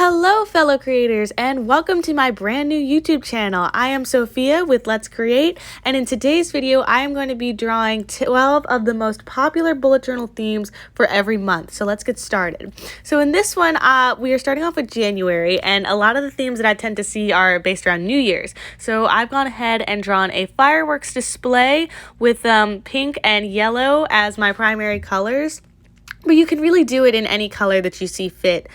Hello, fellow creators, and welcome to my brand new YouTube channel. I am Sophia with Let's Create, and in today's video, I am going to be drawing 12 of the most popular bullet journal themes for every month. So let's get started. So in this one, we are starting off with January, and a lot of the themes that I tend to see are based around New Year's. So I've gone ahead and drawn a fireworks display with pink and yellow as my primary colors. But you can really do it in any color that you see fit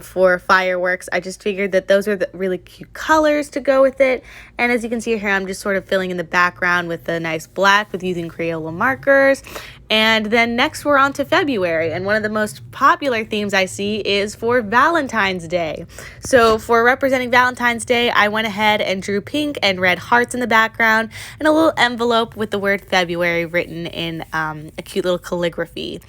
for fireworks. I just figured that those are the really cute colors to go with it. And as you can see here, I'm just sort of filling in the background with a nice black with using Crayola markers. And then next we're on to February. And one of the most popular themes I see is for Valentine's Day. So for representing Valentine's Day, I went ahead and drew pink and red hearts in the background and a little envelope with the word February written in a cute little calligraphy.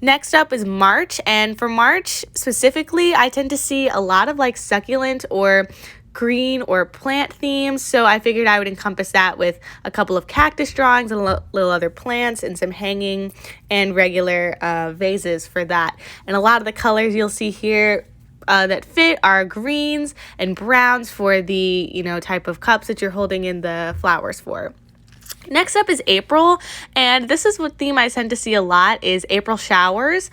Next up is March. And for March specifically, I tend to see a lot of like succulent or green or plant themes, so I figured I would encompass that with a couple of cactus drawings and little other plants and some hanging and regular vases for that. And a lot of the colors you'll see here that fit are greens and browns for the type of cups that you're holding in the flowers for. Next up is April, and this is what theme I tend to see a lot is April showers.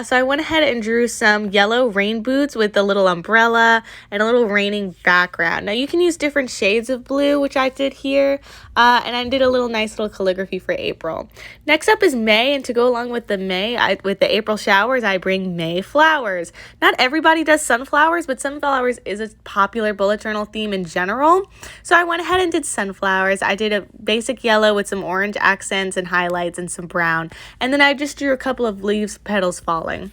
So I went ahead and drew some yellow rain boots with a little umbrella and a little raining background. Now you can use different shades of blue, which I did here, and I did a little nice little calligraphy for April. Next up is May, and to go along with with the April showers, I bring May flowers. Not everybody does sunflowers, but sunflowers is a popular bullet journal theme in general. So I went ahead and did sunflowers. I did a basic yellow with some orange accents and highlights and some brown. And then I just drew a couple of leaves, petals falling.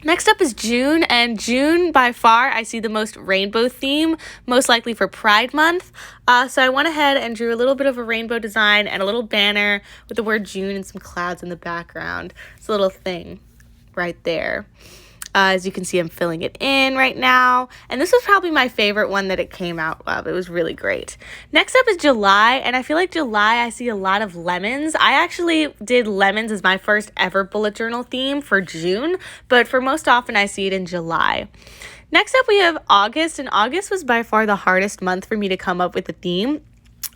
Next up is June, and June by far I see the most rainbow theme, most likely for Pride Month. So I went ahead and drew a little bit of a rainbow design and a little banner with the word June and some clouds in the background. It's a little thing right there. As you can see, I'm filling it in right now. And this was probably my favorite one that it came out of. It was really great. Next up is July. And I feel like July, I see a lot of lemons. I actually did lemons as my first ever bullet journal theme for June. But for most often, I see it in July. Next up, we have August. And August was by far the hardest month for me to come up with a theme.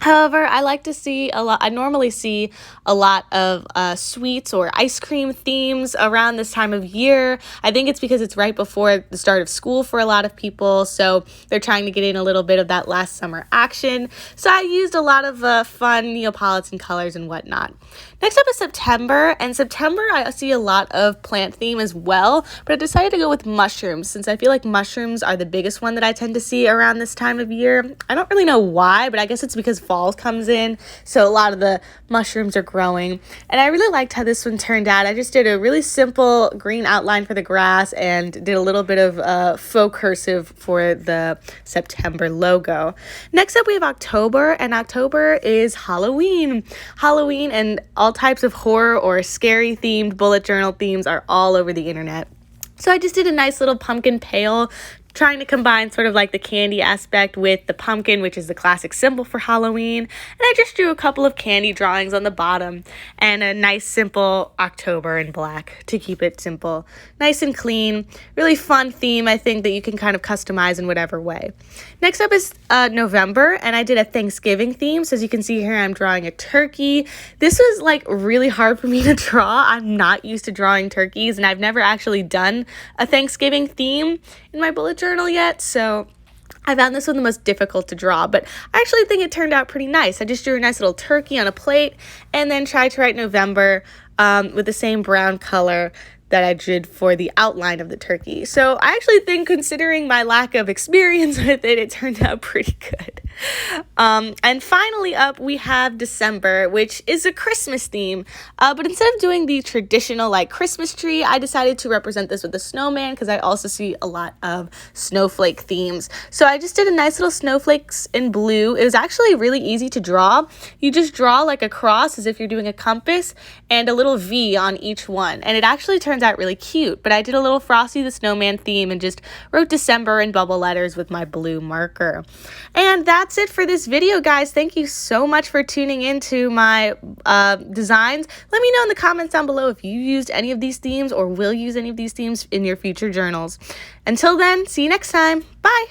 However, I normally see a lot of sweets or ice cream themes around this time of year. I think it's because it's right before the start of school for a lot of people, so they're trying to get in a little bit of that last summer action. So I used a lot of fun Neapolitan colors and whatnot. Next up is September, and September I see a lot of plant theme as well, but I decided to go with mushrooms since I feel like mushrooms are the biggest one that I tend to see around this time of year. I don't really know why, but I guess it's because fall comes in, so a lot of the mushrooms are growing. And I really liked how this one turned out. I just did a really simple green outline for the grass and did a little bit of faux cursive for the September logo. Next up we have October, and October is Halloween. Halloween and all types of horror or scary themed bullet journal themes are all over the internet. So I just did a nice little pumpkin pail, trying to combine sort of like the candy aspect with the pumpkin, which is the classic symbol for Halloween. And I just drew a couple of candy drawings on the bottom and a nice simple October in black to keep it simple. Nice and clean. Really fun theme, I think, that you can kind of customize in whatever way. Next up is November, and I did a Thanksgiving theme. So as you can see here, I'm drawing a turkey. This was like really hard for me to draw. I'm not used to drawing turkeys, and I've never actually done a Thanksgiving theme in my bullet journal yet, so I found this one the most difficult to draw, but I actually think it turned out pretty nice. I just drew a nice little turkey on a plate and then tried to write November with the same brown color that I did for the outline of the turkey. So I actually think, considering my lack of experience with it, it turned out pretty good. And finally up, we have December, which is a Christmas theme. But instead of doing the traditional like Christmas tree, I decided to represent this with a snowman because I also see a lot of snowflake themes. So I just did a nice little snowflakes in blue. It was actually really easy to draw. You just draw like a cross as if you're doing a compass and a little V on each one. And it actually turns out really cute. But I did a little Frosty the Snowman theme and just wrote December in bubble letters with my blue marker. And that that's it for this video, guys. Thank you so much for tuning into my designs. Let me know in the comments down below if you used any of these themes or will use any of these themes in your future journals. Until then, see you next time. Bye!